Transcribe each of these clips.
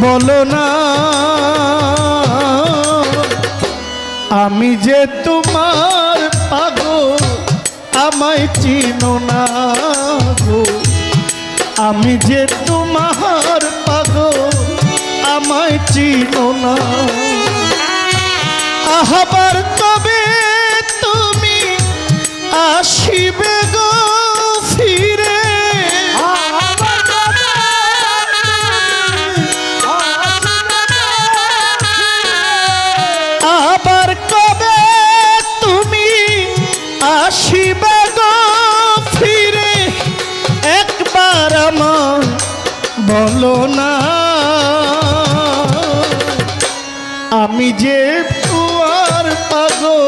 বলো না আমি যে তোমার পাগল আমায় চিনো না গো আমি যে তোমার পাগল আমায় চিনো না আবার কবে তুমি আসিবে গো ফিরে আবার কবে তুমি আসিবে গো ফিরে একবার আমার বলো না আমি যে তোমার পাগল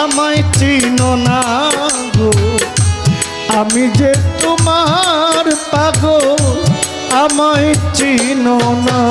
আমায় চিনো না গো আমি যে তোমার পাগল আমায় চিনো না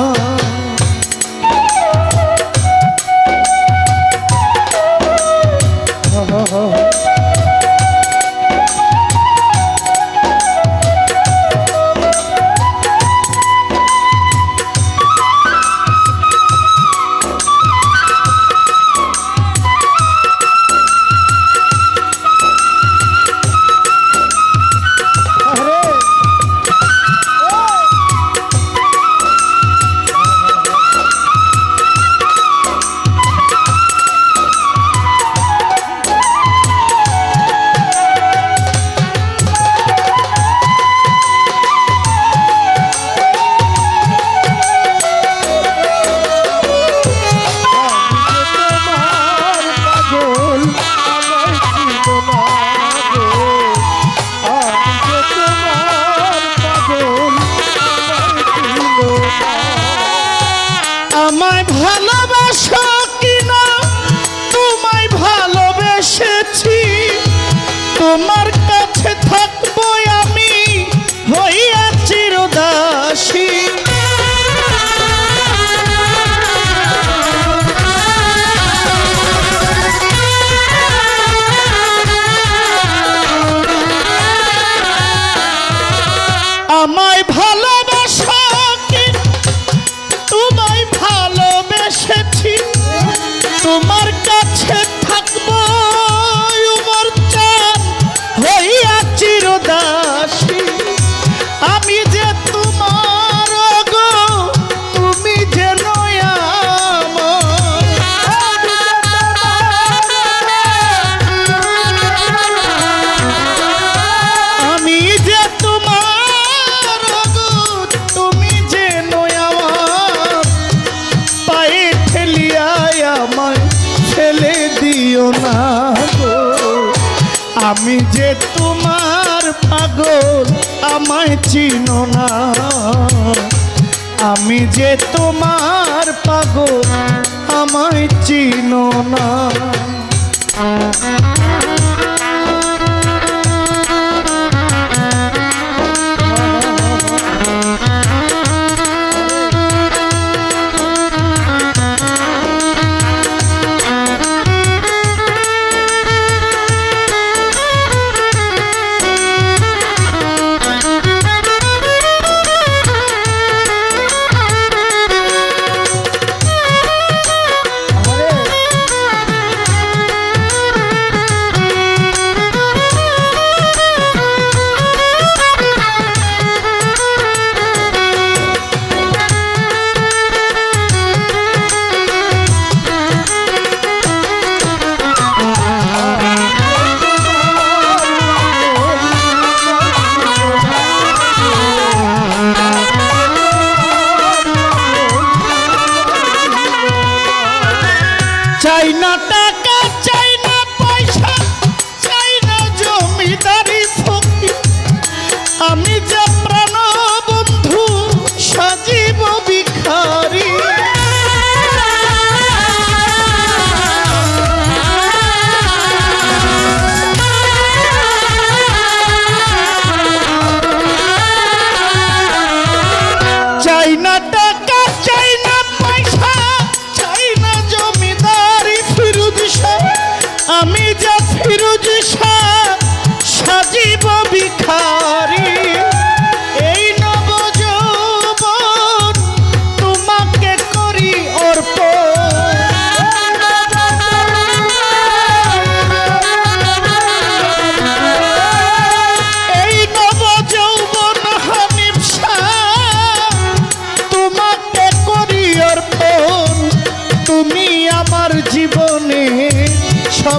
আমায় ভালোবাসো কিনা তোমায় ভালোবেসেছি তোমার কাছে থাকবো আমি হইয়া চিরদাসী আমায় ভালোবাসো তোমায় ভালোবেসেছি তোমার কাছে থাকবো উমর চাঁদ হইয়া চিরদাসী আমি যে তোমার গো তুমি যে নয়া আমি যে তোমার গো তুমি যে নয়া পায়ে ঠেলিয়ায় আমায় ফেলে দিও না গো আমি যে তোমার পাগল আমায় চিনো না আমি যে তোমার পাগল আমায় চিনো না চাই না টাকা চাই না পয়সা চাই না জমিদারি ফকির আমি যে প্রাণ বন্ধু সজীব ভিখারি চাই না টাকা চাই না পয়সা চাই না জমিদারি ফিরোজ শাহ আমি যে ফিরোজ শাহ সজীব ভিখারি এই নবযৌবন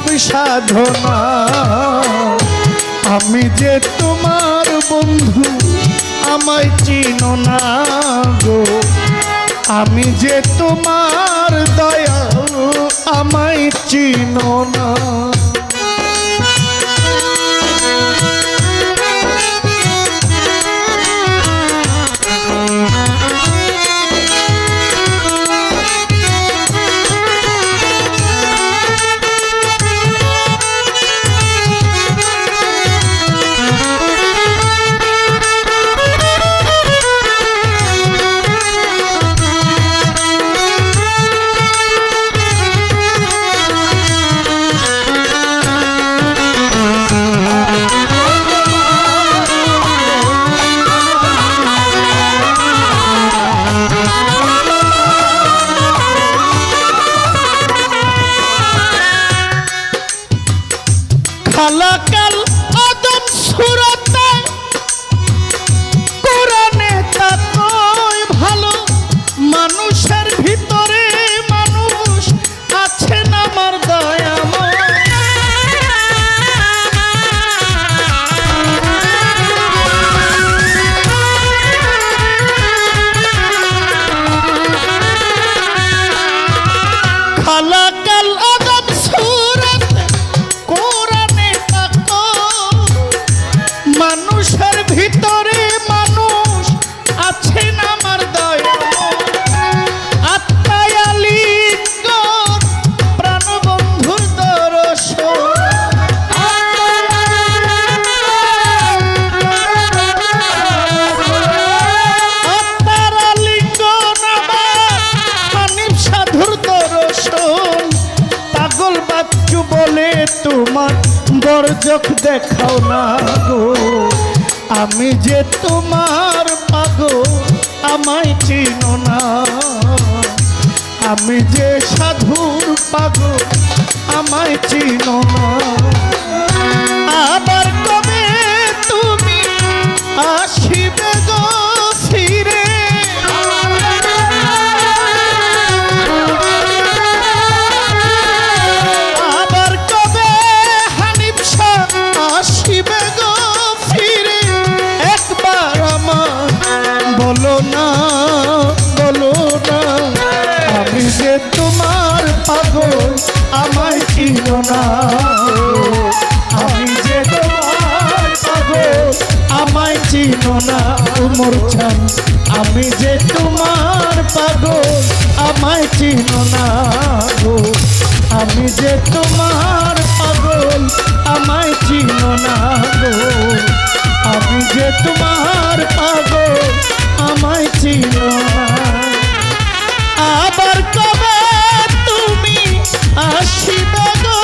সব সাধনা। আমি যে তোমার বন্ধু আমায় চিনো না গো, আমি যে তোমার দয়াল আমায় চিনো না। খালাকাল আদম সুরতে কোরআনে তাকই ভালো, মানুষের ভিতরে মানুষ আছেন আমার দয়াময়। খালাকাল আদম সুরতে কোরআনে মানুষের ভিতরে মানুষ আছেন আমার দয়াময়। আত্মায় আলিঙ্গন প্রাণবন্ধুর দর্শন, আত্মার আলিঙ্গন আমার মানিব সাধুর দর্শন। পাগল বাচ্চু বলে তোমার বরজক দেখাও না গো, আমি যে তোমার পাগল আমায় চিনো না। আমি যে সাধুর পাগল আমায় চিনো না। আবার কবে তুমি আসিবে গো ফিরে, আবার কবে হানিফ শাহ আসিবে গো ফিরে। একবার আমার বলো না, বলো না, আমি যে তোমার পাগল আমায় চিনো না। আমি যে তোমার পাগল আমায় চিনো না। উমর চান আমি যে তোমার পাগল আমায় চিনো না গো, আমি যে তোমার পাগল আমায় চিনো না গো, আমি যে তোমার পাগল আমায় চিনো না। আবার কবে তুমি আসিবে গো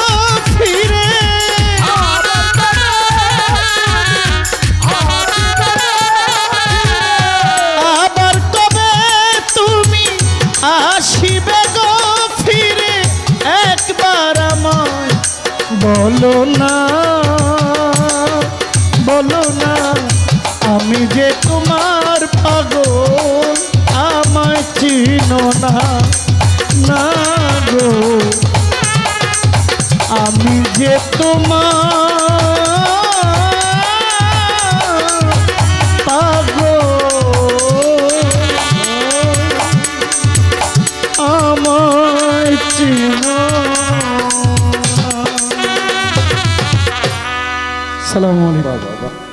ফিরে, আবার কবে তুমি আসিবে গো ফিরে। একবার আমায় বলো না, বলো না, আমি যে তোমার পাগল আমায় চিনো না, না গো, আমি যে তোমার পাগল আমায় চিনো না। সালামু আলাইকুম।